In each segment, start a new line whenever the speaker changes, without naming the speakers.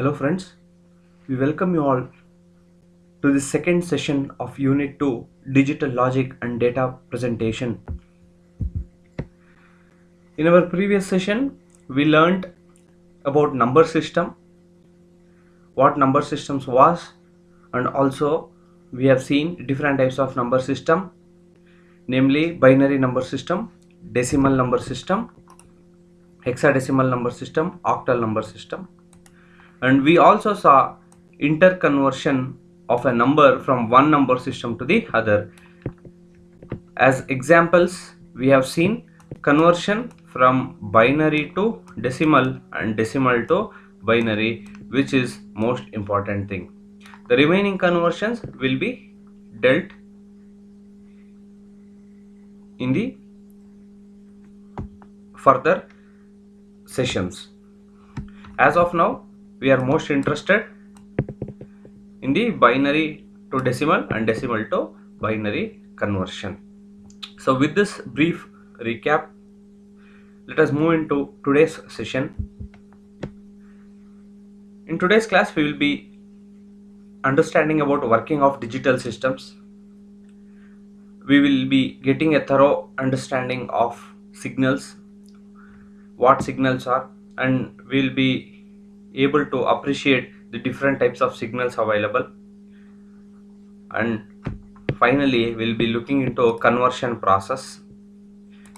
Hello friends, we welcome you all to the second session of Unit 2 Digital Logic and Data Presentation. In our previous session, we learned about number system, what number systems was, and also we have seen different types of number system, namely binary number system, decimal number system, hexadecimal number system, octal number system. And we also saw interconversion of a number from one number system to the other. As examples, we have seen conversion from binary to decimal and decimal to binary, which is most important thing. The remaining conversions will be dealt in the further sessions. As of now, we are most interested in the binary to decimal and decimal to binary conversion. So with this brief recap, let us move into today's session. In today's class, we will be understanding about working of digital systems. We will be getting a thorough understanding of signals, what signals are, and we will be able to appreciate the different types of signals available. And finally, we will be looking into a conversion process,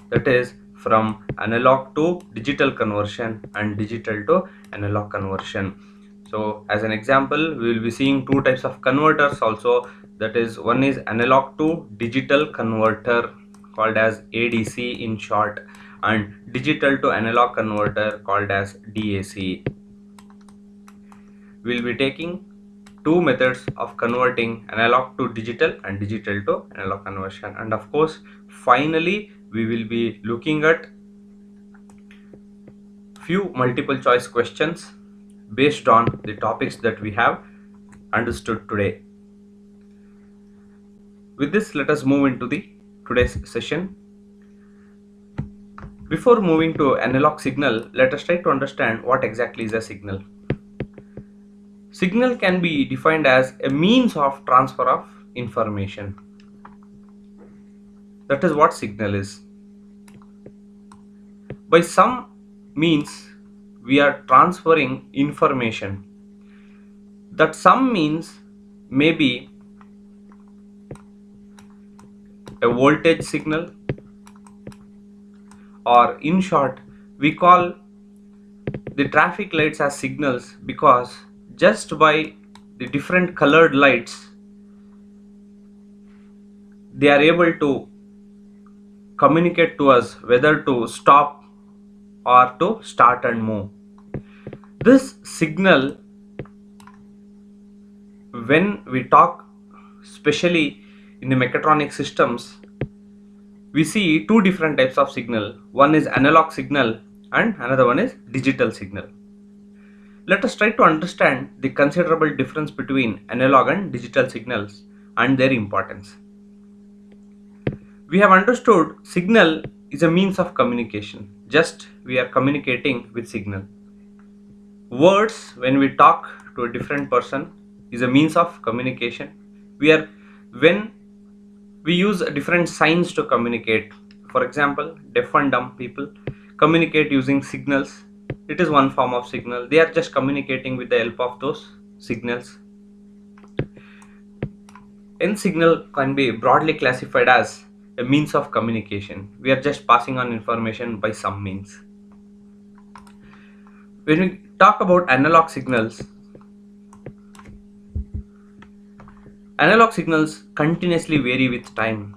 that is from analog to digital conversion and digital to analog conversion. So as an example, we will be seeing two types of converters also, that is one is analog to digital converter called as ADC in short, and digital to analog converter called as DAC. We will be taking two methods of converting analog to digital and digital to analog conversion, and of course finally we will be looking at few multiple choice questions based on the topics that we have understood today. With this, let us move into the today's session. Before moving to analog signal, let us try to understand what exactly is a signal. Signal can be defined as a means of transfer of information. That is what signal is. By some means, we are transferring information. That some means may be a voltage signal, or in short, we call the traffic lights as signals because just by the different colored lights, they are able to communicate to us whether to stop or to start and move. This signal, when we talk especially in the mechatronic systems, we see two different types of signal. One is analog signal and another one is digital signal. Let us try to understand the considerable difference between analog and digital signals and their importance. We have understood signal is a means of communication. Just we are communicating with signal. Words, when we talk to a different person, is a means of communication. When we use different signs to communicate. For example, deaf and dumb people communicate using signals. It is one form of signal. They are just communicating with the help of those signals. Any signal can be broadly classified as a means of communication. We are just passing on information by some means. When we talk about analog signals continuously vary with time.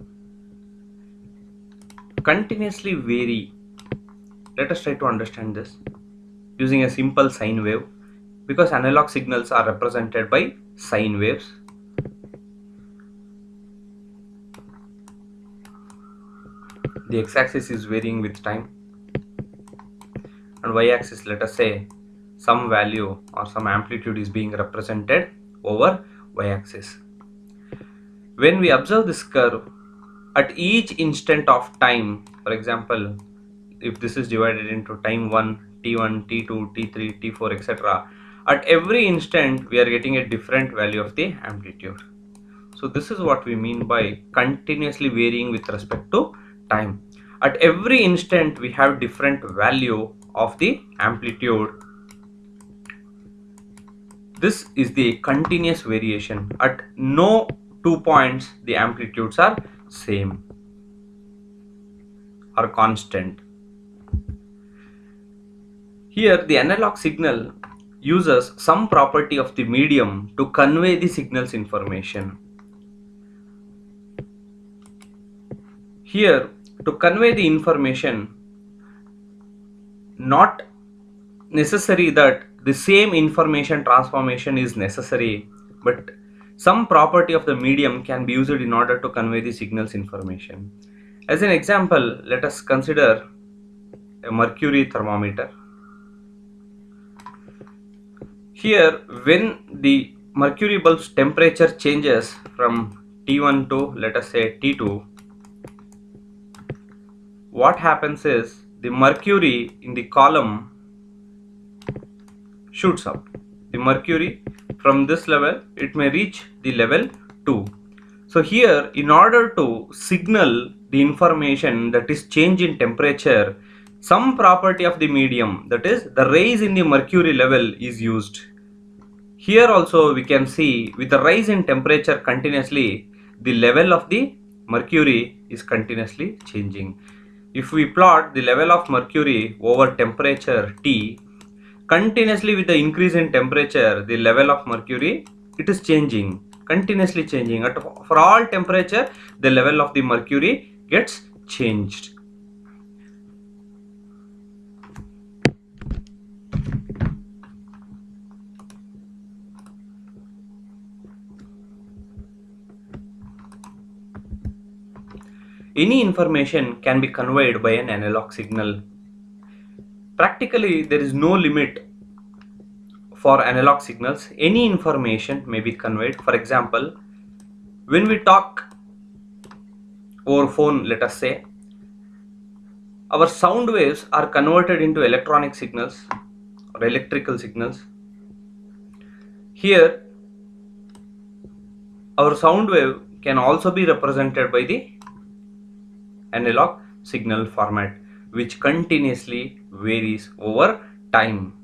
Continuously vary. Let us try to understand this using a simple sine wave, because analog signals are represented by sine waves. The x-axis is varying with time, and y-axis, let us say some value or some amplitude is being represented over y-axis. When we observe this curve, at each instant of time, for example, if this is divided into time 1, t1, t2, t3, t4, etc., At every instant we are getting a different value of the amplitude. So this is what we mean by continuously varying with respect to time. At every instant we have different value of the amplitude. This is the continuous variation. At no 2 points the amplitudes are same or constant. Here the analog signal uses some property of the medium to convey the signal's information. Here, to convey the information, not necessary that the same information transformation is necessary, but some property of the medium can be used in order to convey the signal's information. As an example, let us consider a mercury thermometer. Here, when the mercury bulb's temperature changes from T1 to, let us say, T2, what happens is the mercury in the column shoots up. The mercury from this level, it may reach the level 2. So here, in order to signal the information that is change in temperature, some property of the medium, that is the rise in the mercury level, is used. Here also we can see with the rise in temperature continuously, the level of the mercury is continuously changing. If we plot the level of mercury over temperature T, continuously with the increase in temperature, the level of mercury, it is changing, continuously changing. For all temperature, the level of the mercury gets changed. Any information can be conveyed by an analog signal. Practically, there is no limit for analog signals. Any information may be conveyed. For example, when we talk over phone, let us say, our sound waves are converted into electronic signals or electrical signals. Here, our sound wave can also be represented by the analog signal format, which continuously varies over time.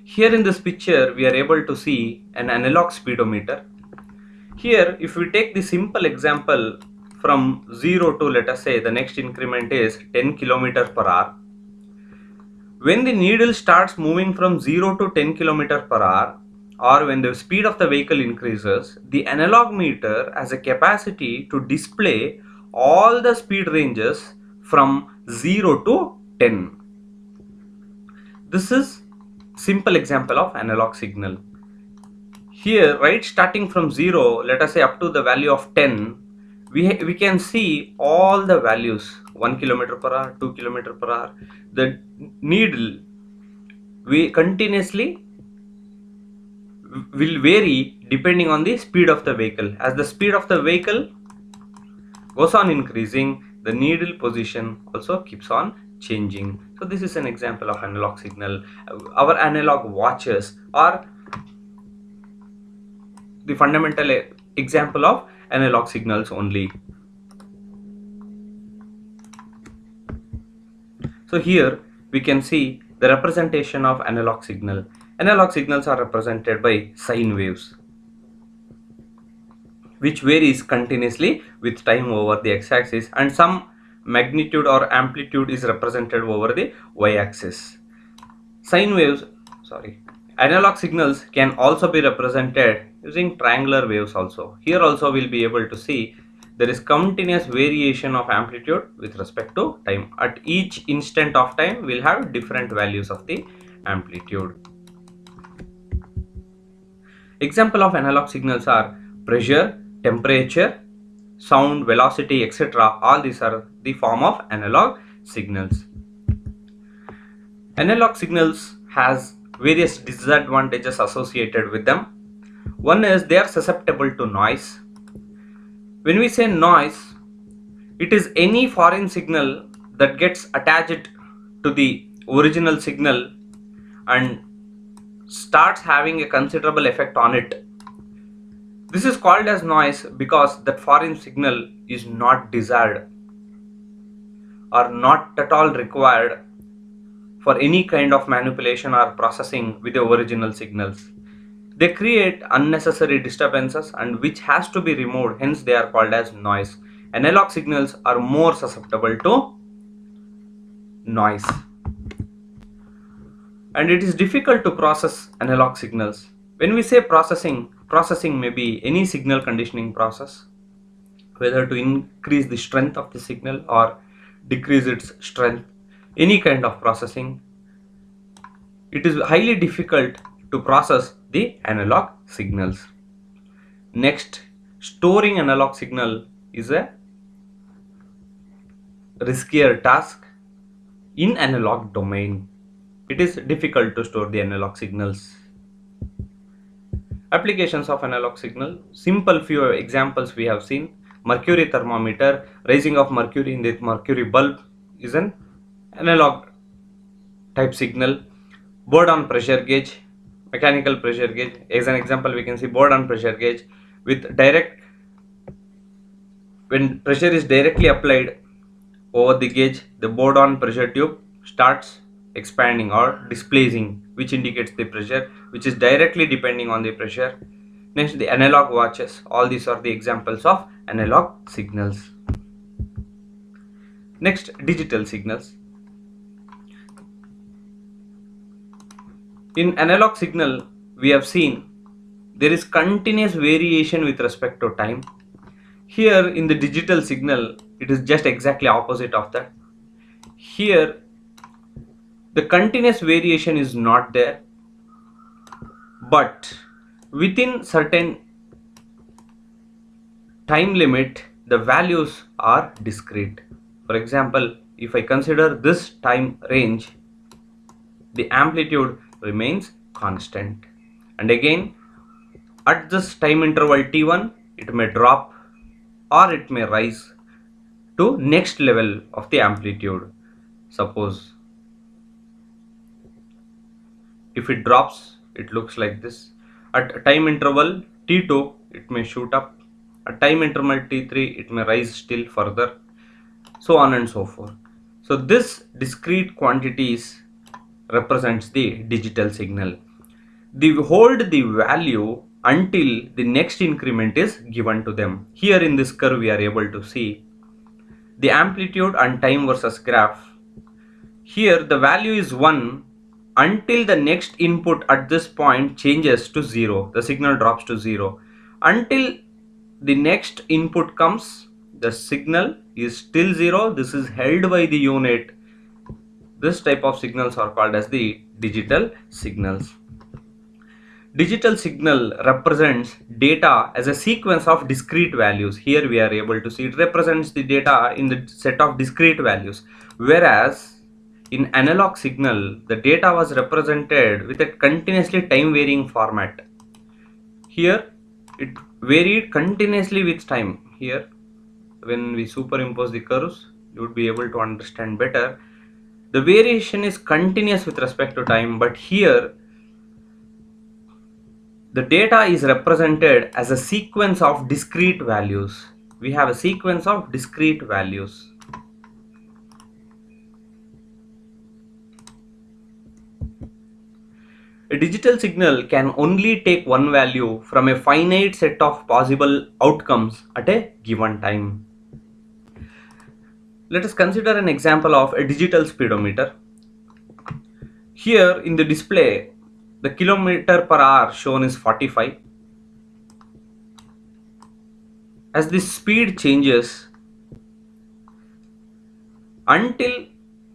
Here in this picture, we are able to see an analog speedometer. Here, if we take the simple example from 0 to, let us say, the next increment is 10 km per hour. When the needle starts moving from 0 to 10 km per hour, or when the speed of the vehicle increases, the analog meter has a capacity to display all the speed ranges from 0 to 10. This is simple example of analog signal. Here, right, starting from 0, let us say up to the value of 10, we can see all the values, 1 km per hour, 2 km per hour. The needle continuously will vary depending on the speed of the vehicle. As the speed of the vehicle goes on increasing, the needle position also keeps on changing. So this is an example of analog signal. Our analog watches are the fundamental example of analog signals only. So here we can see the representation of analog signal. Analog signals are represented by sine waves, which varies continuously with time over the x-axis, and some magnitude or amplitude is represented over the y-axis. Analog signals can also be represented using triangular waves also. Here also we'll be able to see there is continuous variation of amplitude with respect to time. At each instant of time, we'll have different values of the amplitude. Example of analog signals are pressure, temperature, sound, velocity, etc. All these are the form of analog signals. Analog signals has various disadvantages associated with them. One is they are susceptible to noise. When we say noise, it is any foreign signal that gets attached to the original signal and starts having a considerable effect on it. This is called as noise because that foreign signal is not desired or not at all required for any kind of manipulation or processing with the original signals. They create unnecessary disturbances and which has to be removed, hence they are called as noise. Analog signals are more susceptible to noise. And it is difficult to process analog signals. When we say processing may be any signal conditioning process, whether to increase the strength of the signal or decrease its strength, any kind of processing. It is highly difficult to process the analog signals. Next, storing analog signal is a riskier task in analog domain. It is difficult to store the analog signals. Applications of analog signal. Simple few examples we have seen. Mercury thermometer, raising of mercury in the mercury bulb is an analog type signal. Board on pressure gauge, mechanical pressure gauge. As an example, we can see board on pressure gauge with direct, when pressure is directly applied over the gauge, the board on pressure tube starts expanding or displacing, which indicates the pressure, which is directly depending on the pressure. Next, the analog watches. All these are the examples of analog signals. Next, digital signals. In analog signal, we have seen there is continuous variation with respect to time. Here in the digital signal, it is just exactly opposite of that. Here, the continuous variation is not there, but within certain time limit, the values are discrete. For example, if I consider this time range, the amplitude remains constant. And again, at this time interval t1, it may drop or it may rise to next level of the amplitude. Suppose if it drops, it looks like this. At time interval t2, it may shoot up. At time interval t3, it may rise still further, so on and so forth. So this discrete quantities represents the digital signal. They hold the value until the next increment is given to them. Here in this curve we are able to see the amplitude and time versus graph. Here the value is 1 until the next input at this point changes to 0. The signal drops to 0. Until the next input comes, the signal is still 0. This is held by the unit. This type of signals are called as the digital signals. Digital signal represents data as a sequence of discrete values. Here we are able to see it represents the data in the set of discrete values, whereas in analog signal the data was represented with a continuously time varying format. Here it varied continuously with time. Here when we superimpose the curves, you would be able to understand better. The variation is continuous with respect to time, but here the data is represented as a sequence of discrete values. We have a sequence of discrete values. A digital signal can only take one value from a finite set of possible outcomes at a given time. Let us consider an example of a digital speedometer. Here in the display, the kilometer per hour shown is 45. As the speed changes until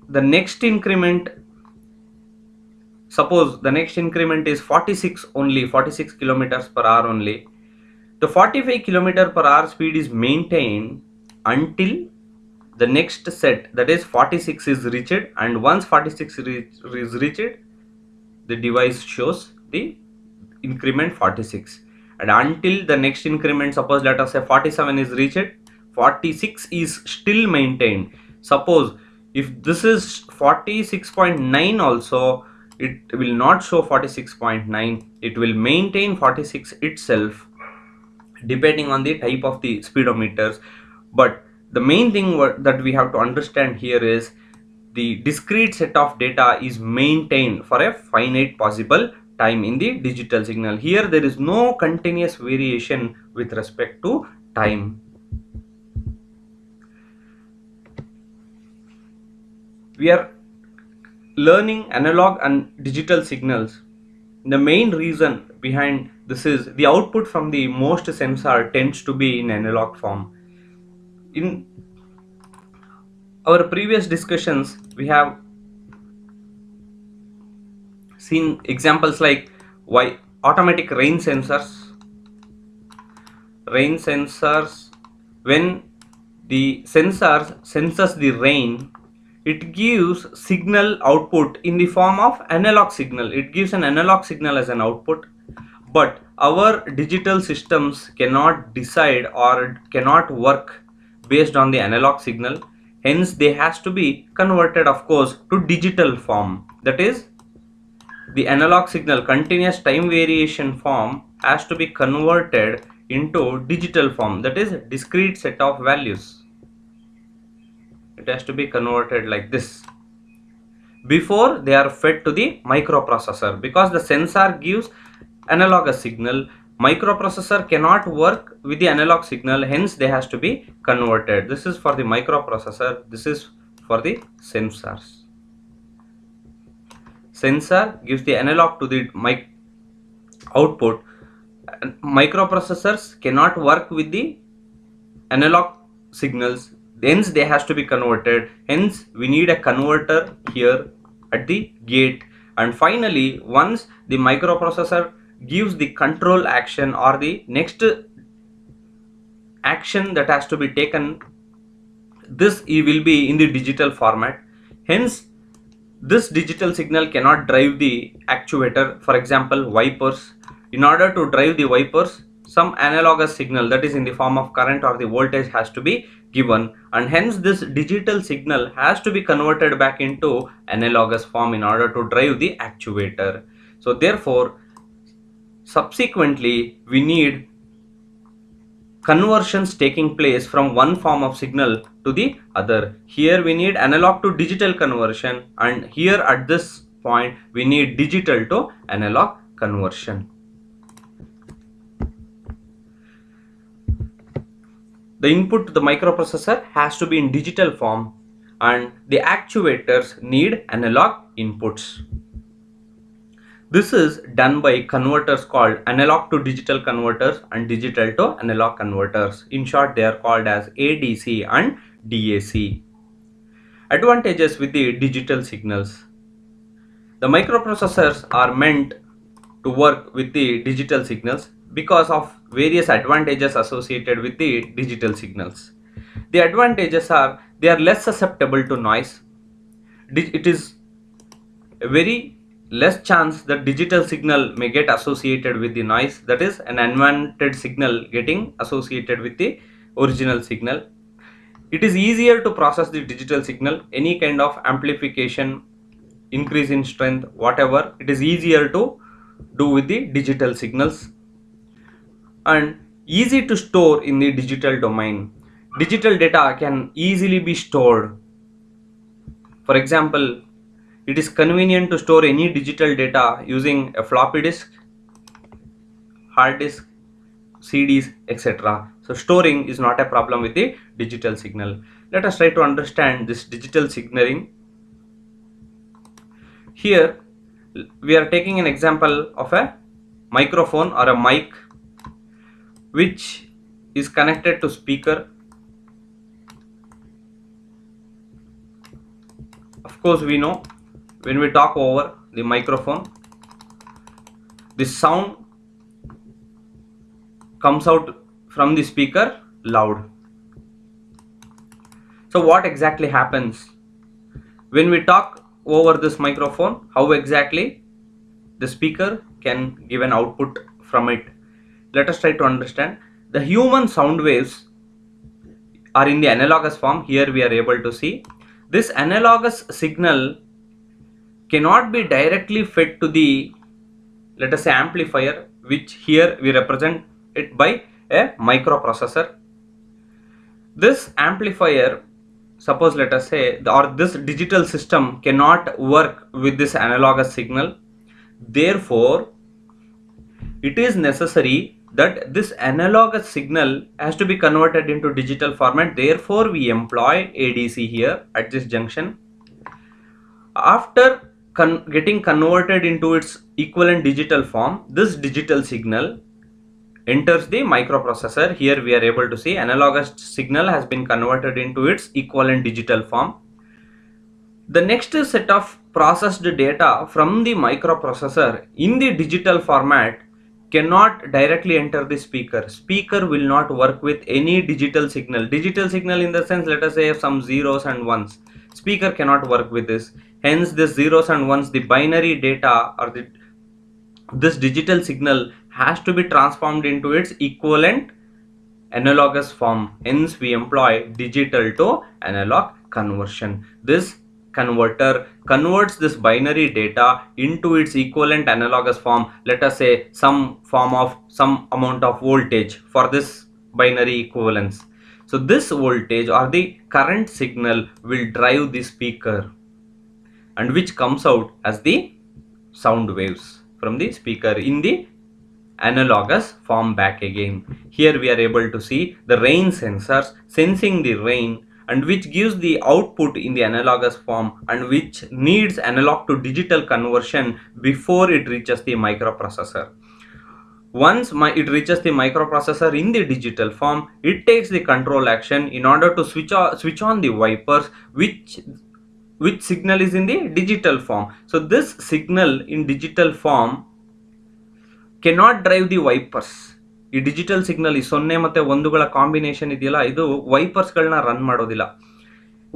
the next increment, suppose the next increment is 46 only, 46 kilometers per hour only, the 45 kilometer per hour speed is maintained until the next set, that is 46, is reached, and once 46 is reached, the device shows the increment 46, and until the next increment, suppose let us say 47 is reached, 46 is still maintained. Suppose if this is 46.9 also, it will not show 46.9. It will maintain 46 itself depending on the type of the speedometers. But the main thing that we have to understand here is the discrete set of data is maintained for a finite possible time in the digital signal. Here there is no continuous variation with respect to time. We are learning analog and digital signals. The main reason behind this is the output from the most sensor tends to be in analog form. In our previous discussions, we have seen examples like why automatic rain sensors. When the sensor senses the rain, it gives signal output in the form of analog signal. It gives an analog signal as an output, but our digital systems cannot decide or cannot work based on the analog signal. Hence they has to be converted, of course, to digital form. That is, the analog signal continuous time variation form has to be converted into digital form, that is discrete set of values. It has to be converted like this before they are fed to the microprocessor, because the sensor gives analogous signal. Microprocessor cannot work with the analog signal, hence they has to be converted. This is for the microprocessor, this is for the sensors. Sensor gives the analog to the output. Microprocessors cannot work with the analog signals, hence they has to be converted. Hence we need a converter here at the gate. And finally, once the microprocessor gives the control action or the next action that has to be taken, this will be in the digital format. Hence this digital signal cannot drive the actuator. For example, wipers. In order to drive the wipers, some analogous signal, that is in the form of current or the voltage, has to be given, and hence this digital signal has to be converted back into analogous form in order to drive the actuator. So therefore, subsequently we need conversions taking place from one form of signal to the other. Here we need analog to digital conversion, and here at this point we need digital to analog conversion. The input to the microprocessor has to be in digital form, and the actuators need analog inputs. This is done by converters called analog to digital converters and digital to analog converters. In short, they are called as ADC and DAC. Advantages with the digital signals. The microprocessors are meant to work with the digital signals because of various advantages associated with the digital signals. The advantages are they are less susceptible to noise. It is a very less chance that digital signal may get associated with the noise, that is an unwanted signal getting associated with the original signal. It is easier to process the digital signal. Any kind of amplification, increase in strength, whatever, it is easier to do with the digital signals, and easy to store in the digital domain. Digital data can easily be stored. For example, it is convenient to store any digital data using a floppy disk, hard disk, CDs, etc. So storing is not a problem with the digital signal. Let us try to understand this digital signaling. Here we are taking an example of a microphone or a mic which is connected to speaker. Of course, we know when we talk over the microphone, the sound comes out from the speaker loud. So what exactly happens when we talk over this microphone? How exactly the speaker can give an output from it? Let us try to understand. The human sound waves are in the analogous form. Here we are able to see this analogous signal cannot be directly fed to the, let us say, amplifier, which here we represent it by a microprocessor. This amplifier, suppose let us say, or this digital system cannot work with this analogous signal. Therefore, it is necessary that this analogous signal has to be converted into digital format. Therefore, we employ ADC here at this junction. After getting converted into its equivalent digital form, this digital signal enters the microprocessor. Here we are able to see analogous signal has been converted into its equivalent digital form. The next set of processed data from the microprocessor in the digital format cannot directly enter the speaker. Speaker will not work with any digital signal. Digital signal in the sense, let us say, some zeros and ones. Speaker cannot work with this. Hence, this zeros and ones, the binary data or this digital signal has to be transformed into its equivalent analogous form. Hence, we employ digital to analog conversion. This converter converts this binary data into its equivalent analogous form, let us say some form of some amount of voltage for this binary equivalence. So this voltage or the current signal will drive the speaker, and which comes out as the sound waves from the speaker in the analogous form back again. Here we are able to see the rain sensors sensing the rain, and which gives the output in the analogous form, and which needs analog to digital conversion before it reaches the microprocessor. Once it reaches the microprocessor in the digital form, it takes the control action in order to switch on the wipers, which signal is in the digital form. So this signal in digital form cannot drive the wipers. ಈ digital signal, ಈ 0 ಮತ್ತು 1ಗಳ combination ಇದೆಯಲ್ಲ, ಇದು ವೈಪರ್ಸ್ಗಳನ್ನ run ಮಾಡೋದಿಲ್ಲ.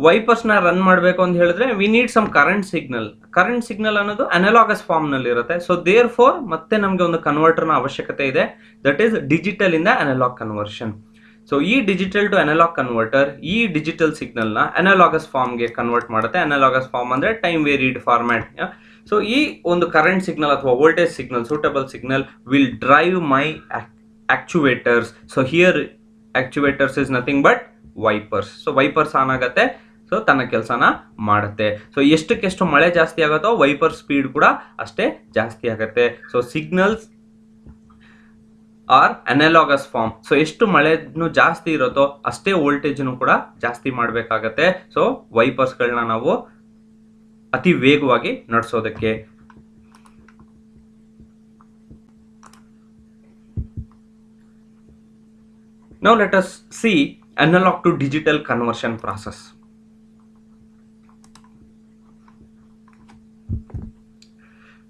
ವೈಪರ್ಸ್ನ run ಮಾಡಬೇಕು ಅಂತ ಹೇಳಿದ್ರೆ we need some current signal. Current signal ಅನ್ನೋದು ಅನಲಾಗಸ್ ಫಾರ್ಮ್ ನಲ್ಲಿ ಇರುತ್ತೆ. ಸೊ ದೇರ್ ಫೋರ್ ಮತ್ತೆ ನಮಗೆ ಒಂದು ಕನ್ವರ್ಟರ್ನ ಅವಶ್ಯಕತೆ ಇದೆ, ದಟ್ ಈಸ್ ಡಿಜಿಟಲ್ ಇಂದ ಅನಲಾಗ್ ಕನ್ವರ್ಷನ್. ಸೊ ಈ ಡಿಜಿಟಲ್ ಟು ಅನಲಾಗ್ ಕನ್ವರ್ಟರ್ ಈ ಡಿಜಿಟಲ್ ಸಿಗ್ನಲ್ನ ಅನಲಾಗಸ್ ಫಾರ್ಮ್ಗೆ ಕನ್ವರ್ಟ್ ಮಾಡುತ್ತೆ. ಅನಲಾಗಸ್ ಫಾರ್ಮ್ ಅಂದರೆ ಟೈಮ್ ವೇರಿಡ್ ಫಾರ್ಮ್ಯಾಟ್. ಸೊ ಈ ಒಂದು ಕರೆಂಟ್ ಸಿಗ್ನಲ್ ಅಥವಾ voltage signal, suitable signal will drive my actuators. So here actuators is nothing but wipers. So wipers on ಆಗುತ್ತೆ, so ತನ್ನ ಕೆಲಸನ ಮಾಡುತ್ತೆ. ಸೊ ಎಷ್ಟಕ್ಕೆಷ್ಟು ಮಳೆ ಜಾಸ್ತಿ ಆಗುತ್ತೋ ವೈಪರ್ ಸ್ಪೀಡ್ ಕೂಡ ಅಷ್ಟೇ ಜಾಸ್ತಿ ಆಗುತ್ತೆ. So signals are analogous form. So ಎಷ್ಟು ಮಳೆನು ಜಾಸ್ತಿ ಇರುತ್ತೋ ಅಷ್ಟೇ ವೋಲ್ಟೇಜ್ನು ಕೂಡ ಜಾಸ್ತಿ ಮಾಡಬೇಕಾಗತ್ತೆ. ಸೊ ವೈಪರ್ಸ್ಗಳನ್ನ ನಾವು ಅತಿ ವೇಗವಾಗಿ ನಡೆಸೋದಕ್ಕೆ. Now let us see analog to digital conversion process.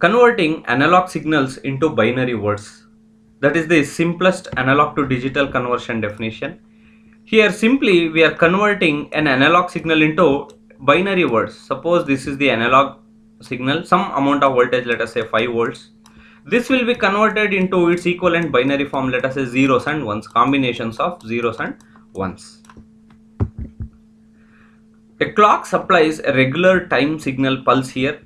Converting analog signals into binary words. That is the simplest analog to digital conversion definition. Here simply we are converting an analog signal into binary words. Suppose this is the analog signal, some amount of voltage, let us say 5 volts. This will be converted into its equivalent binary form, let us say zeros and ones, combinations of zeros and ones. A clock supplies a regular time signal pulse here.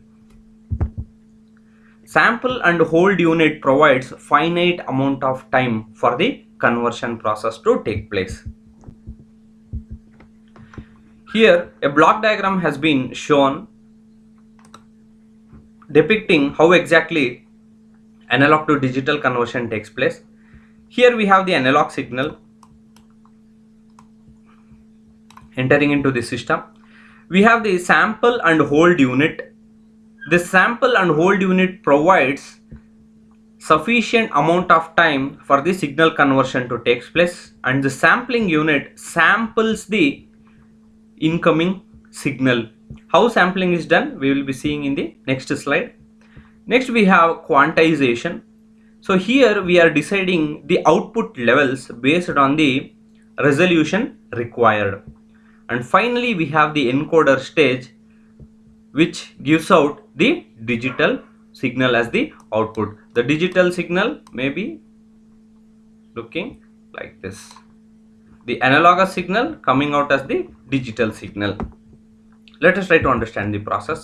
Sample and hold unit provides finite amount of time for the conversion process to take place. Here a block diagram has been shown depicting how exactly analog to digital conversion takes place. Here we have the analog signal entering into the system. We have the sample and hold unit. This sample and hold unit provides sufficient amount of time for the signal conversion to take place, and the sampling unit samples the incoming signal. How sampling is done we will be seeing in the next slide. Next we have quantization. So here we are deciding the output levels based on the resolution required. And finally we have the encoder stage, which gives out the digital signal as the output. The digital signal may be looking like this. The analogous signal coming out as the digital signal. Let us try to understand the process.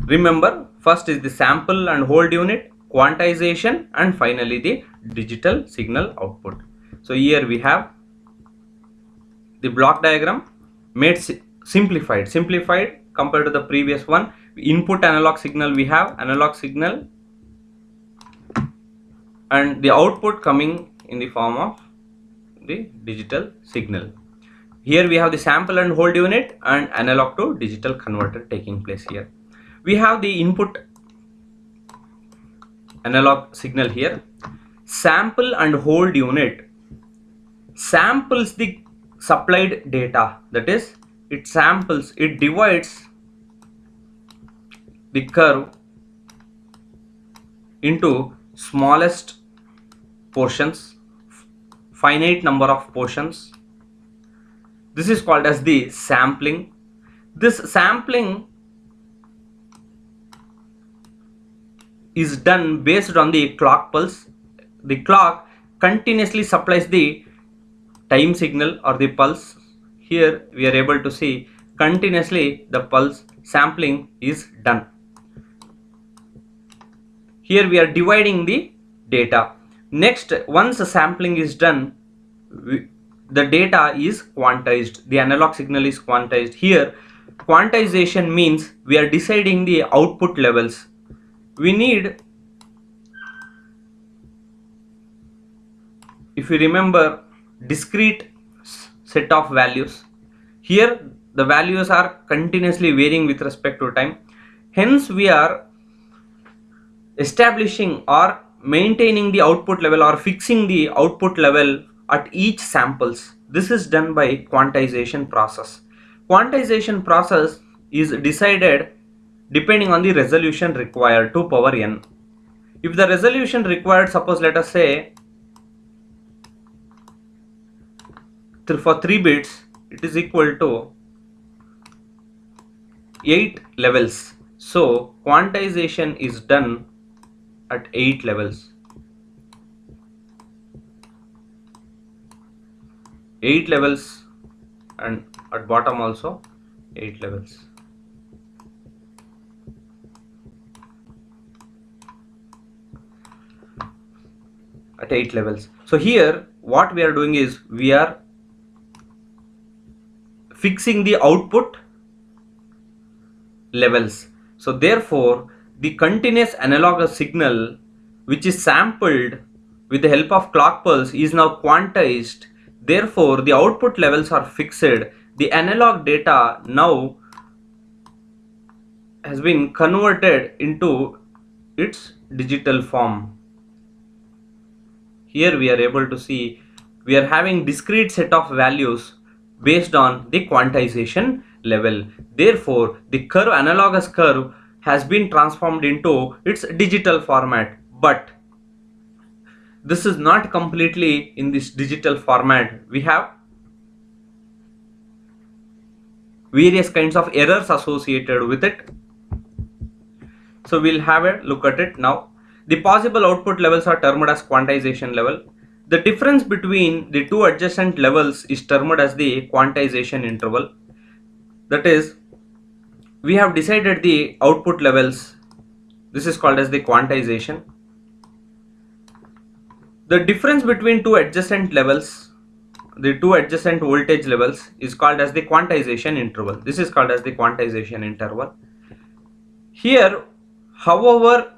Remember, first is the sample and hold unit, quantization, and finally the digital signal output. So here we have the block diagram made simplified compared to the previous one. Input analog signal, we have analog signal, and the output coming in the form of the digital signal. Here we have the sample and hold unit and analog to digital converter taking place here. We have the input analog signal here. Sample and hold unit samples the supplied data, that is, it samples, it divides the curve into smallest portions, finite number of portions. This is called as the sampling. This sampling is done based on the clock pulse. The clock continuously supplies the time signal or the pulse. Here we are able to see continuously the pulse sampling is done. Here we are dividing the data. Next, once the sampling is done, the data is quantized. The analog signal is quantized. Here quantization means we are deciding the output levels. We need, if you remember, discrete set of values. Here the values are continuously varying with respect to time. Hence we are establishing or maintaining the output level or fixing the output level at each samples. This is done by quantization process. Quantization process is decided depending on the resolution required, 2 power n. If the resolution required, suppose let us say for 3 bits, it is equal to 8 levels. So quantization is done at 8 levels. 8 levels, and at bottom also 8 levels. At 8 levels. So here what we are doing is we are fixing the output levels. So therefore the continuous analog signal which is sampled with the help of clock pulse is now quantized. Therefore the output levels are fixed. The analog data now has been converted into its digital form. Here we are able to see we are having discrete set of values based on the quantization level. Therefore the curve, analogous curve, has been transformed into its digital format. But this is not completely in this digital format. We have various kinds of errors associated with it. So we'll have a look at it now. The possible output levels are termed as quantization level. The difference between the two adjacent levels is termed as the quantization interval. That is, we have decided the output levels. This is called as the quantization. The difference between two adjacent levels, the two adjacent voltage levels, is called as the quantization interval. This is called as the quantization interval. Here, however,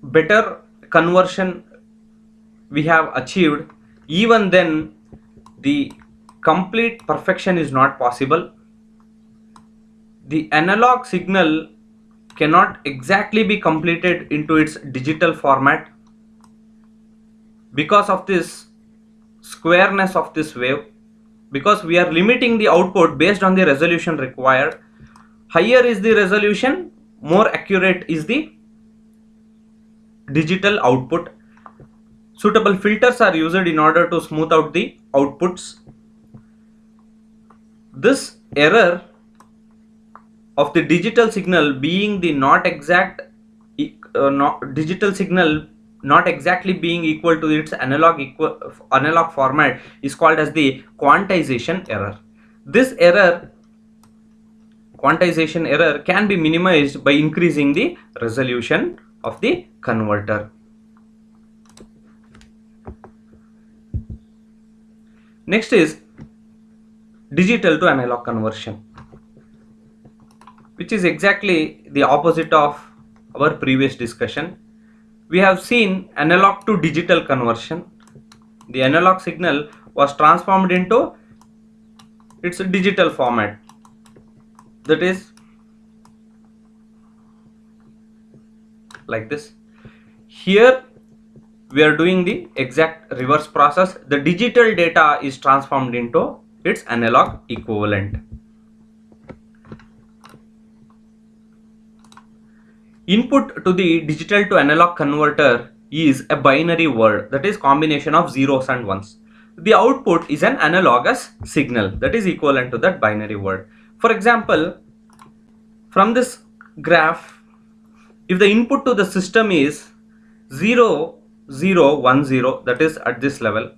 better conversion we have achieved, even then the complete perfection is not possible. The analog signal cannot exactly be completed into its digital format because of this squareness of this wave, because we are limiting the output based on the resolution required. Higher is the resolution, more accurate is the digital output. Suitable filters are used in order to smooth out the outputs. This error of the digital signal being the not exact digital signal not exactly being equal to its analog format is called as the quantization error. This error quantization error can be minimized by increasing the resolution of the converter. Next is digital to analog conversion, which is exactly the opposite of our previous discussion. We have seen analog to digital conversion. The analog signal was transformed into its digital format, that is like this. Here we are doing the exact reverse process. The digital data is transformed into its analog equivalent. Input to the digital to analog converter is a binary word, that is combination of zeros and ones. The output is an analogous signal that is equivalent to that binary word. For example, from this graph, if the input to the system is 0, 0, 1, 0, that is at this level,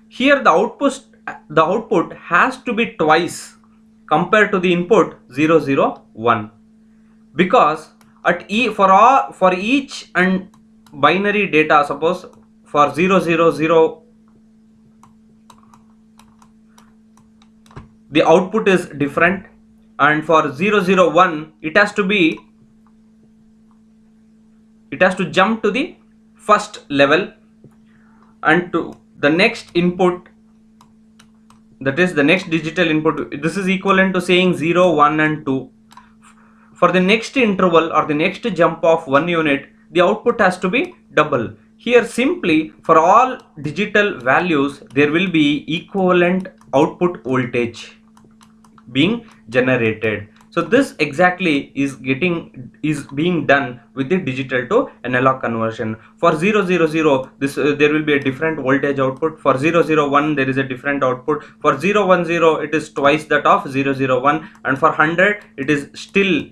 here the output has to be twice compared to the input 0, 0, 1, because for each and binary data, suppose for 0, 0, 0 the output is different, and for 0, 0, 1 it has to jump to the first level, and to the next input, that is the next digital input, this is equivalent to saying 0, 1 and 2. For the next interval or the next jump of 1 unit, the output has to be double. Here simply for all digital values there will be equivalent output voltage being generated. So this exactly is being done with the digital to analog conversion. For 0, 0, 0 this there will be a different voltage output. For 0, 0, 1 there is a different output. For 0, 1, 0 it is twice that of 0, 0, 1, and for 100 it is still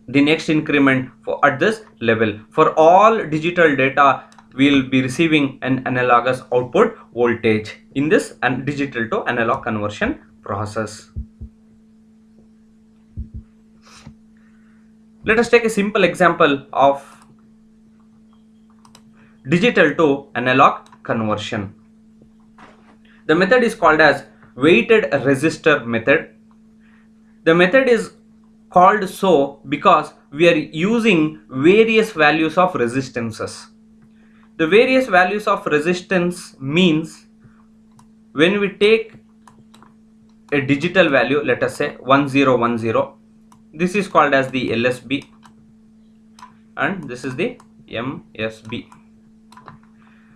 the next increment at this level. For all digital data we will be receiving an analogous output voltage in this and digital to analog conversion process. Let us take a simple example of digital to analog conversion. The method is called as weighted resistor method. The method is called so because we are using various values of resistances. The various values of resistance means when we take a digital value, let us say 1010, this is called as the LSB and this is the MSB.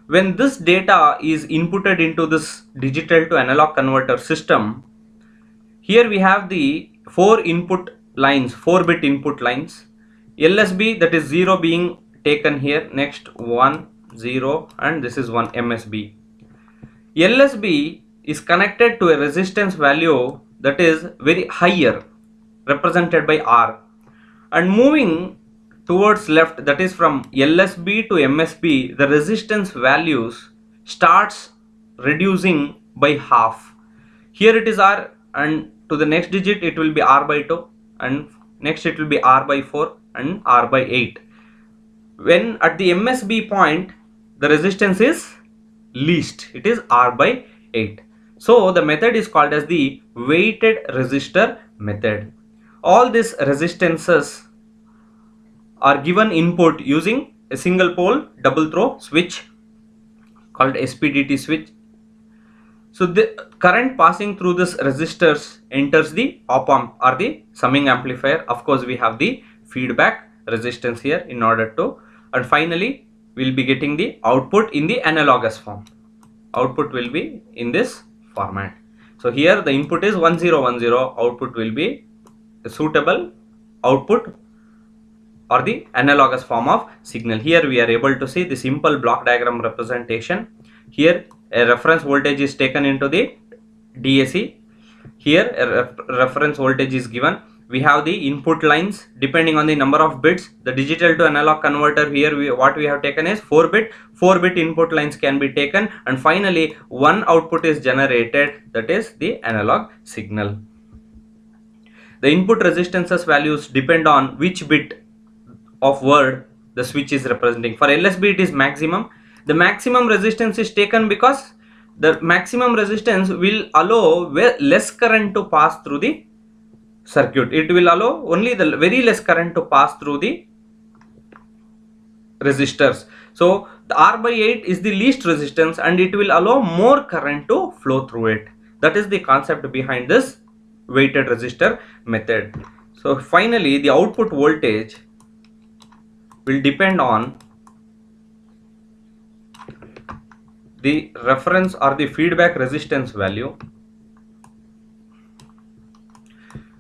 When this data is inputted into this digital to analog converter system, here we have the 4 input lines, 4-bit input lines. LSB, that is 0 being taken here, next 1, 0, and this is 1 MSB. LSB is connected to a resistance value that is very higher, represented by R, and moving towards left, that is from LSB to MSB, the resistance values starts reducing by half. Here it is R, and to the next digit it will be R by 2, and next it will be R by 4 and R by 8. When at the MSB point the resistance is least, it is R by 8. So the method is called as the weighted resistor method. All these resistances are given input using a single pole double throw switch called SPDT switch. So the current passing through this resistors enters the op-amp or the summing amplifier. Of course we have the feedback resistance here in order to, and finally we will be getting the output in the analogous form. Output will be in this format. So here the input is 1010, output will be a suitable output or the analogous form of signal. Here we are able to see the simple block diagram representation. Here a reference voltage is taken into the DAC. Here a reference voltage is given. We have the input lines depending on the number of bits. The digital to analog converter, here what we have taken is 4-bit. 4-bit input lines can be taken, and finally one output is generated, that is the analog signal. The input resistances values depend on which bit of word the switch is representing. For LSB it is maximum. The maximum resistance is taken because the maximum resistance will allow less current to pass through the circuit. It will allow only the very less current to pass through the resistors. So the R by 8 is the least resistance and it will allow more current to flow through it. That is the concept behind this weighted resistor method. So finally the output voltage will depend on the reference or the feedback resistance value.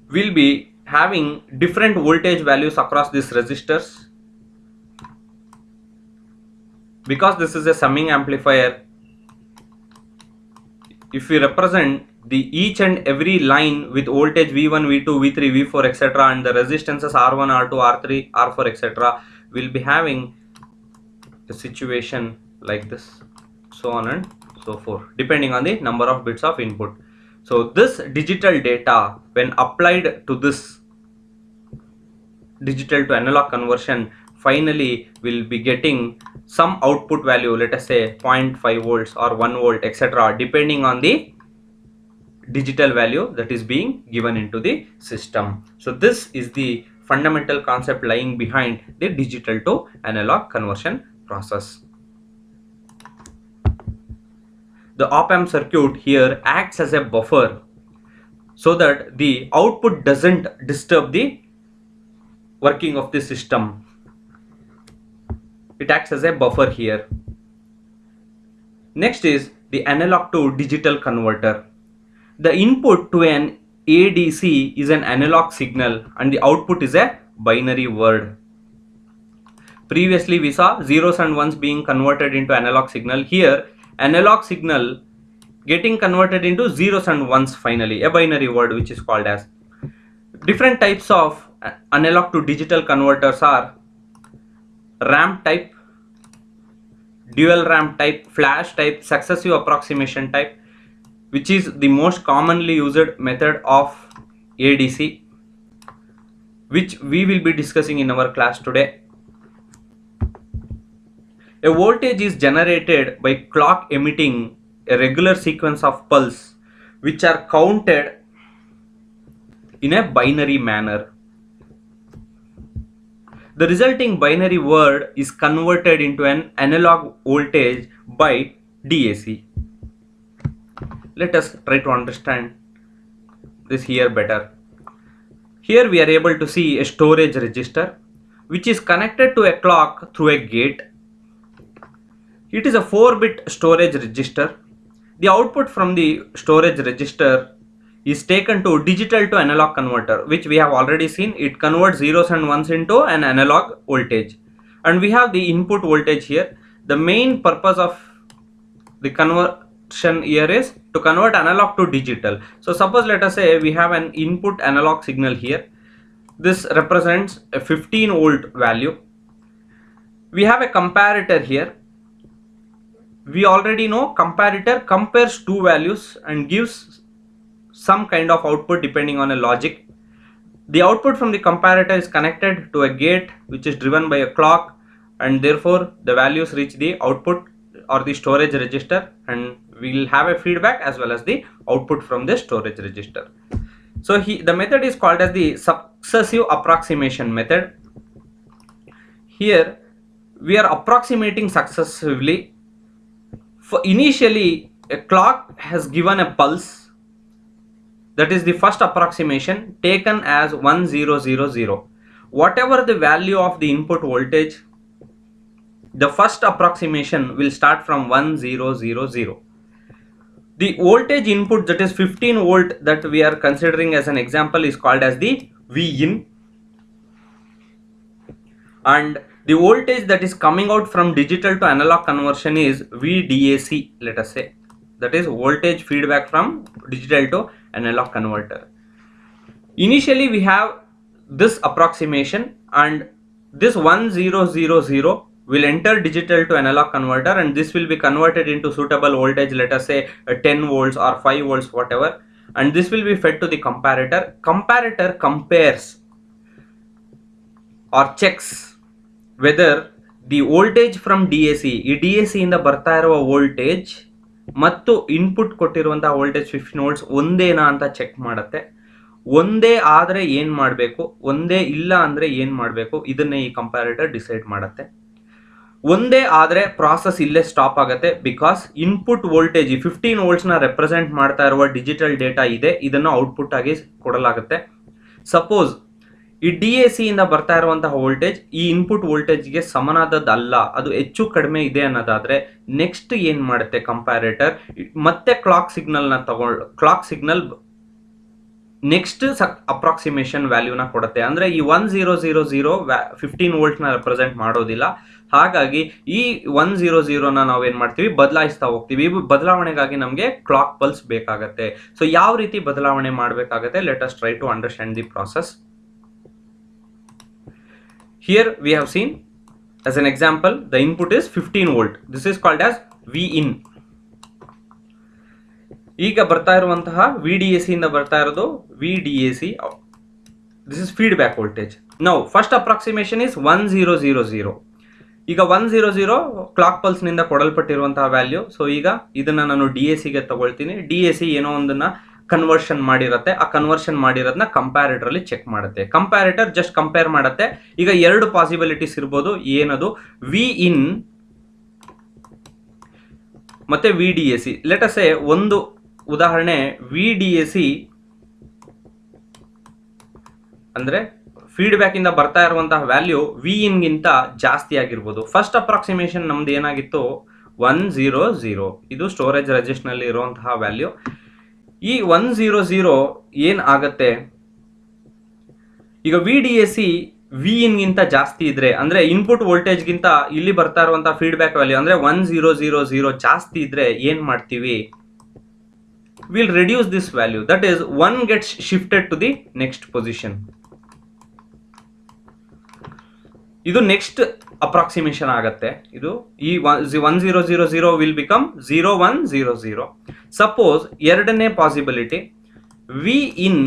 Will be having different voltage values across these resistors. Because this is a summing amplifier, if we represent the each and every line with voltage V1, V2, V3, V4 etc. and the resistances R1, R2, R3, R4 etc. will be having a situation like this, so on and so forth, depending on the number of bits of input. So this digital data, when applied to this digital to analog conversion, finally will be getting some output value, let us say 0.5 volts or 1 volt etc. depending on the digital value that is being given into the system. So this is the fundamental concept lying behind the digital to analog conversion process. The op-amp circuit here acts as a buffer so that the output doesn't disturb the working of the system. It acts as a buffer here. Next is the analog to digital converter. The input to an ADC is an analog signal and the output is a binary word. Previously we saw zeros and ones being converted into analog signal. Here analog signal getting converted into zeros and ones, finally a binary word which is called as. Different types of analog to digital converters are ramp type, dual ramp type, flash type, successive approximation type, which is the most commonly used method of ADC, which we will be discussing in our class today. A voltage is generated by clock emitting a regular sequence of pulses which are counted in a binary manner. The resulting binary word is converted into an analog voltage by DAC. Let us try to understand this here better. Here we are able to see a storage register which is connected to a clock through a gate. It is a 4-bit storage register. The output from the storage register is taken to digital to analog converter, which we have already seen. It converts zeros and ones into an analog voltage, and we have the input voltage here. The main purpose of the conversion here is to convert analog to digital. So suppose let us say we have an input analog signal here. This represents a 15 volt value. We have a comparator here. We already know comparator compares two values and gives some kind of output depending on a logic. The output from the comparator is connected to a gate which is driven by a clock, and therefore the values reach the output or the storage register, and we will have a feedback as well as the output from the storage register. So the method is called as the successive approximation method. Here we are approximating successively. For initially a clock has given a pulse, that is the first approximation taken as 1000. Whatever the value of the input voltage, the first approximation will start from 1000. The voltage input, that is 15 volt, that we are considering as an example, is called as the Vin, and the voltage that is coming out from digital to analog conversion is VDAC, let us say, that is voltage feedback from digital to analog converter. Initially we have this approximation, and this 1000 will enter digital to analog converter, and this will be converted into suitable voltage, let us say 10 volts or 5 volts, whatever, and this will be fed to the comparator. Comparator compares or checks whether the voltage from DAC, ಈ DAC ಇಂದ ಬರ್ತಾ ಇರುವ voltage ಮತ್ತು input ಕೊಟ್ಟಿರುವಂತಹ voltage 15 volts ಒಂದೇನಾ ಅಂತ check ಮಾಡುತ್ತೆ. ಒಂದೇ ಆದರೆ ಏನು ಮಾಡಬೇಕು, ಒಂದೇ ಇಲ್ಲ ಅಂದರೆ ಏನು ಮಾಡಬೇಕು, ಇದನ್ನೇ ಈ ಕಂಪ್ಯಾರೇಟರ್ ಡಿಸೈಡ್ ಮಾಡುತ್ತೆ. ಒಂದೇ ಆದರೆ ಪ್ರಾಸೆಸ್ ಇಲ್ಲೇ ಸ್ಟಾಪ್ ಆಗುತ್ತೆ, ಬಿಕಾಸ್ ಇನ್ಪುಟ್ ವೋಲ್ಟೇಜ್ 15 ವೋಲ್ಟ್ಸ್ನ ರೆಪ್ರೆಸೆಂಟ್ ಮಾಡ್ತಾ ಇರುವ ಡಿಜಿಟಲ್ ಡೇಟಾ ಇದೆ, ಇದನ್ನು ಔಟ್ಪುಟ್ ಆಗಿ ಕೊಡಲಾಗುತ್ತೆ. ಸಪೋಸ್ ಈ DAC ಇಂದ ಬರ್ತಾ ಇರುವಂತಹ ವೋಲ್ಟೇಜ್ ಈ ಇನ್ಪುಟ್ ವೋಲ್ಟೇಜ್ಗೆ ಸಮನಾದದ್ದಲ್ಲ, ಅದು ಹೆಚ್ಚು ಕಡಿಮೆ ಇದೆ ಅನ್ನೋದಾದ್ರೆ ನೆಕ್ಸ್ಟ್ ಏನು ಮಾಡುತ್ತೆ ಕಂಪ್ಯಾರೇಟರ್, ಮತ್ತೆ ಕ್ಲಾಕ್ ಸಿಗ್ನಲ್ ನೆಕ್ಸ್ಟ್ ಅಪ್ರಾಕ್ಸಿಮೇಷನ್ ವ್ಯಾಲ್ಯೂನ ಕೊಡುತ್ತೆ. ಅಂದರೆ ಈ 1000 15 ವೋಲ್ಟ್ನ ರೆಪ್ರೆಸೆಂಟ್ ಮಾಡೋದಿಲ್ಲ. ಹಾಗಾಗಿ ಈ 100ನ ನಾವೇನು ಮಾಡ್ತೀವಿ, ಬದಲಾಯಿಸ್ತಾ ಹೋಗ್ತೀವಿ. ಬದಲಾವಣೆಗಾಗಿ ನಮಗೆ ಕ್ಲಾಕ್ ಪಲ್ಸ್ ಬೇಕಾಗತ್ತೆ. ಸೊ ಯಾವ ರೀತಿ ಬದಲಾವಣೆ ಮಾಡಬೇಕಾಗತ್ತೆ, let us try to understand the process. Here we have seen as an example the input is 15 volt. This is called as V in. ಈಗ ಬರ್ತಾ ಇರುವಂತಹ VDAC ಇಂದ ಬರ್ತಾ ಇರೋದು VDAC. This is feedback voltage. Now first approximation is 1000. ಈಗ 100 clock pulse ನಿಂದ ಕೊಡಲ್ಪಟ್ಟಿರುವಂತಹ value. So ಈಗ ಇದನ್ನ ನಾನು DAC ಗೆ ತಗೊಳ್ತೀನಿ. DAC ಏನೋ ಒಂದನ್ನ ಕನ್ವರ್ಷನ್ ಮಾಡಿರುತ್ತೆ, ಆ ಕನ್ವರ್ಷನ್ ಮಾಡಿರೋದನ್ನ ಕಂಪ್ಯಾರೇಟರ್ ಅಲ್ಲಿ ಚೆಕ್ ಮಾಡುತ್ತೆ. ಕಂಪ್ಯಾರೇಟರ್ ಜಸ್ಟ್ ಕಂಪೇರ್ ಮಾಡುತ್ತೆ. ಈಗ ಎರಡು ಪಾಸಿಬಿಲಿಟೀಸ್ ಇರ್ಬೋದು, ಏನದು ವಿ ಇನ್ ಮತ್ತೆ VDAC. ಲೆಟ್ ಅಸ್ ಸೇ ಒಂದು ಉದಾಹರಣೆ, VDAC ಅಂದ್ರೆ ಫೀಡ್ಬ್ಯಾಕ್ ಇಂದ ಬರ್ತಾ ಇರುವಂತಹ ವ್ಯಾಲ್ಯೂ ವಿ ಇನ್ ಗಿಂತ ಜಾಸ್ತಿ ಆಗಿರ್ಬೋದು. ಫಸ್ಟ್ ಅಪ್ರಾಕ್ಸಿಮೇಷನ್ ನಮ್ದು ಏನಾಗಿತ್ತು 100. ಇದು ಸ್ಟೋರೇಜ್ ರಿಜಿಸ್ಟರ್ ನಲ್ಲಿ ಇರುವಂತಹ ವ್ಯಾಲ್ಯೂ. ಈ 100 ಏನ್ ಆಗತ್ತೆ, ಈಗ VDAC ವಿ ಇನ್ ಗಿಂತ ಜಾಸ್ತಿ ಇದ್ರೆ, ಅಂದ್ರೆ ಇನ್ಪುಟ್ ವೋಲ್ಟೇಜ್ ಗಿಂತ ಇಲ್ಲಿ ಬರ್ತಾ ಇರುವಂತಹ ಫೀಡ್ಬ್ಯಾಕ್ ವ್ಯಾಲ್ಯೂ ಅಂದ್ರೆ 1000 ಜಾಸ್ತಿ ಇದ್ರೆ ಏನ್ ಮಾಡ್ತೀವಿ, will reduce this value. That is 1 gets shifted to the next position. ಇದು ನೆಕ್ಸ್ಟ್ ಅಪ್ರಾಕ್ಸಿಮೇಷನ್ ಆಗತ್ತೆ. ಇದು ಈ 1000 ವಿಲ್ ಬಿಕಮ್ 0100. ಸಪೋಸ್ ಎರಡನೇ ಪಾಸಿಬಿಲಿಟಿ ವಿ ಇನ್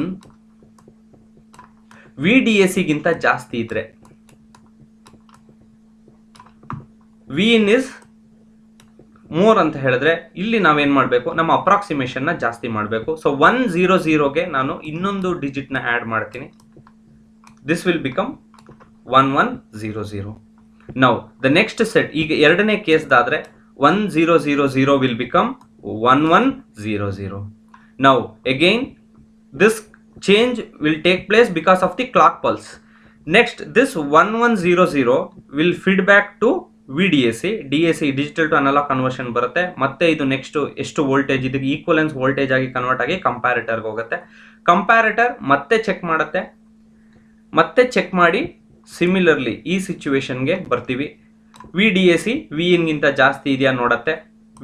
VDAC ಗಿಂತ ಜಾಸ್ತಿ ಇದ್ರೆ, ವಿ ಇನ್ ಇಸ್ ಮೋರ್ ಅಂತ ಹೇಳಿದ್ರೆ ಇಲ್ಲಿ ನಾವೇನ್ ಮಾಡಬೇಕು, ನಮ್ಮ ಅಪ್ರಾಕ್ಸಿಮೇಷನ್ ನ ಜಾಸ್ತಿ ಮಾಡಬೇಕು. ಸೊ 100ಗೆ ನಾನು ಇನ್ನೊಂದು ಡಿಜಿಟ್ ನ ಆಡ್ ಮಾಡ್ತೀನಿ. This will become 1100. Now the next set, ಈಗ ಎರಡನೇ ಕೇಸ್ದಾದ್ರೆ 1000 will become 1100. Now again this change will take place because of the clock pulse. Next this 1100 will feed back to DAC digital to analog conversion ಬರುತ್ತೆ. ಮತ್ತೆ ಇದು next ಎಷ್ಟು voltage, ಇದಕ್ಕೆ equivalence voltage ಆಗಿ convert ಆಗಿ ಕಂಪ್ಯಾರೇಟರ್ಗೆ ಹೋಗುತ್ತೆ. ಕಂಪ್ಯಾರೇಟರ್ ಮತ್ತೆ check ಮಾಡುತ್ತೆ. ಮತ್ತೆ ಚೆಕ್ ಮಾಡಿ ಸಿಮಿಲರ್ಲಿ ಈ ಸಿಚುವೇಶನ್ಗೆ ಬರ್ತೀವಿ. VDAC ವಿ ಇನ್ ಗಿಂತ ಜಾಸ್ತಿ ಇದೆಯಾ ನೋಡತ್ತೆ.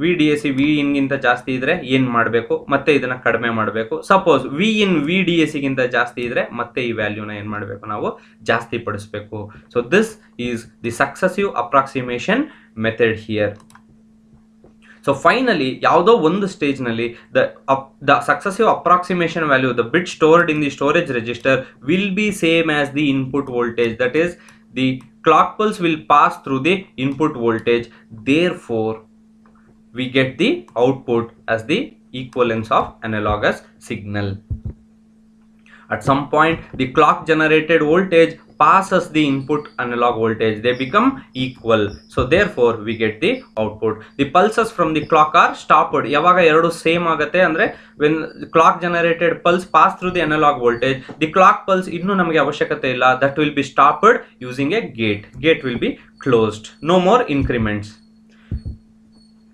VDAC ವಿ ಇನ್ ಗಿಂತ ಜಾಸ್ತಿ ಇದ್ರೆ ಏನ್ ಮಾಡಬೇಕು, ಮತ್ತೆ ಇದನ್ನ ಕಡಿಮೆ ಮಾಡಬೇಕು. ಸಪೋಸ್ ವಿ ಇನ್ VDAC ಗಿಂತ ಜಾಸ್ತಿ ಇದ್ರೆ ಮತ್ತೆ ಈ ವ್ಯಾಲ್ಯೂನ ಏನ್ ಮಾಡಬೇಕು, ನಾವು ಜಾಸ್ತಿ ಪಡಿಸಬೇಕು. So this is the successive approximation method here. So finally ಯಾವುದೋ ಒಂದು ಸ್ಟೇಜ್ ನಲ್ಲಿ the successive approximation value, the bit stored in the storage register will be same as the input voltage. That is the clock pulse will pass through the input voltage. Therefore we get the output as the equivalence of analogous signal. At some point the clock generated voltage passes the input analog voltage, they become equal. So therefore we get the output. The pulses from the clock are stopped. ಯಾವಾಗ ಎರಡು same ಆಗುತ್ತೆ ಅಂದ್ರೆ when clock generated pulse pass through the analog voltage, the clock pulse ಇನ್ನೂ ನಮಗೆ ಅವಶ್ಯಕತೆ ಇಲ್ಲ, that will be stopped using a gate will be closed, no more increments.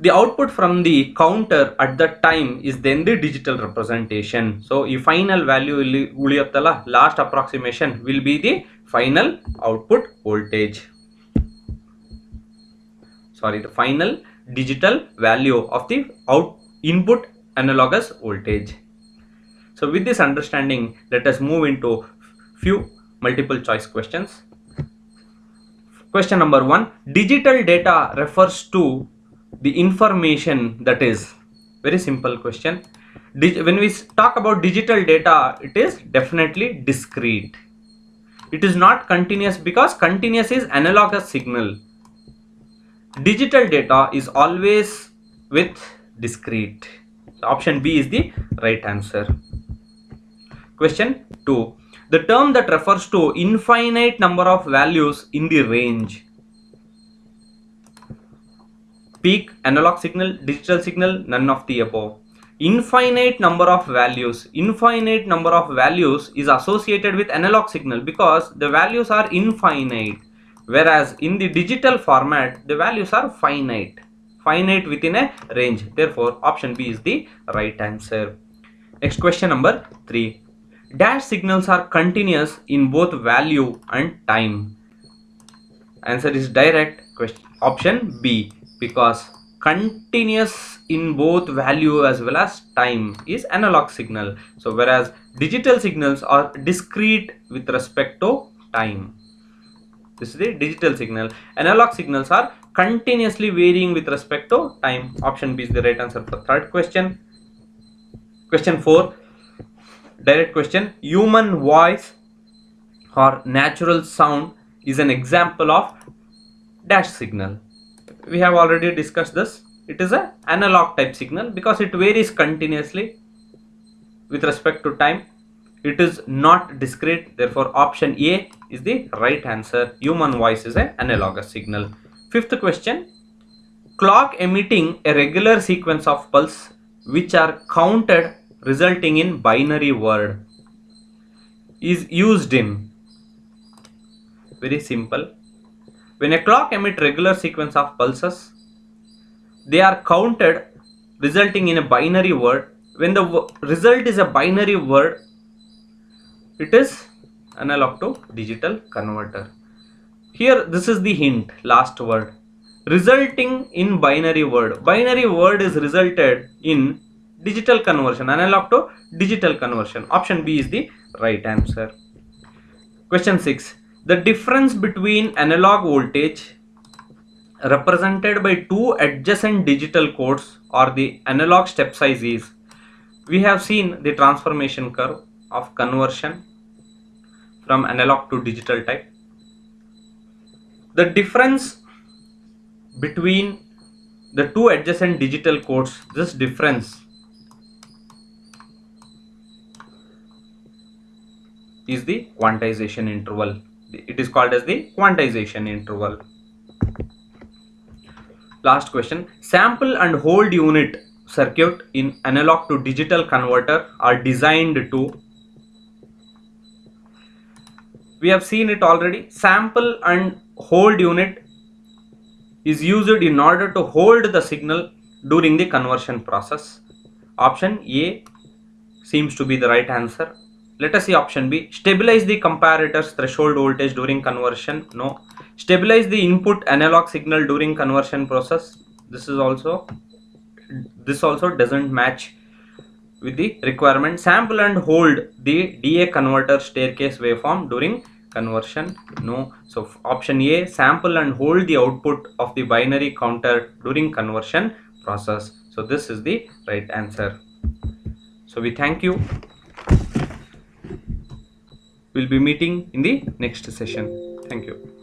The output from the counter at that time is then the digital representation. So ಈ final value ಇಲ್ಲಿ ಉಳಿಯುತ್ತಲ್ಲ, last approximation will be the final output voltage. Sorry, the final digital value of the input analogous voltage. So with this understanding, let us move into few multiple choice questions. Question number 1. Digital data refers to the information that is, very simple question. When we talk about digital data, it is definitely discrete. It is not continuous because continuous is analogous signal. Digital data is always with discrete. So option B is the right answer. Question 2. The term that refers to infinite number of values in the range. Peak, analog signal, digital signal, none of the above. Infinite number of values. Infinite number of values is associated with analog signal because the values are infinite. Whereas in the digital format, the values are finite. Finite within a range. Therefore, option B is the right answer. Next question number 3. Dash signals are continuous in both value and time. Answer is direct. Question option B, because continuous in both value as well as time is analog signal. So whereas digital signals are discrete with respect to time. This is the digital signal. Analog signals are continuously varying with respect to time. Option B is the right answer for third question. Question 4. Direct question. Human voice or natural sound is an example of dash signal. We have already discussed this. It is an analog type signal because it varies continuously with respect to time. It is not discrete. Therefore, option A is the right answer. Human voice is an analogous signal. Fifth question. Clock emitting a regular sequence of pulse which are counted resulting in binary word is used in. Very simple. When a clock emits regular sequence of pulses, they are counted resulting in a binary word. When the result is a binary word, it is analog to digital converter. Here this is the hint, last word. Resulting in binary word. Binary word is resulted in digital conversion, analog to digital conversion. Option B is the right answer. Question 6. The difference between analog voltage represented by two adjacent digital codes or the analog step size is. We have seen the transformation curve of conversion from analog to digital type. The difference between the two adjacent digital codes, this difference is the quantization interval. It is called as the quantization interval. Last question. Sample and hold unit circuit in analog to digital converter are designed to. We have seen it already. Sample and hold unit is used in order to hold the signal during the conversion process. Option A seems to be the right answer. Let us see option B. Stabilize the comparator's threshold voltage during conversion. No. Stabilize the input analog signal during conversion process. This also doesn't match with the requirement. Sample and hold the DA converter staircase waveform during conversion. No. So option A, sample and hold the output of the binary counter during conversion process. So this is the right answer. So we thank you. We'll be meeting in the next session. Thank you.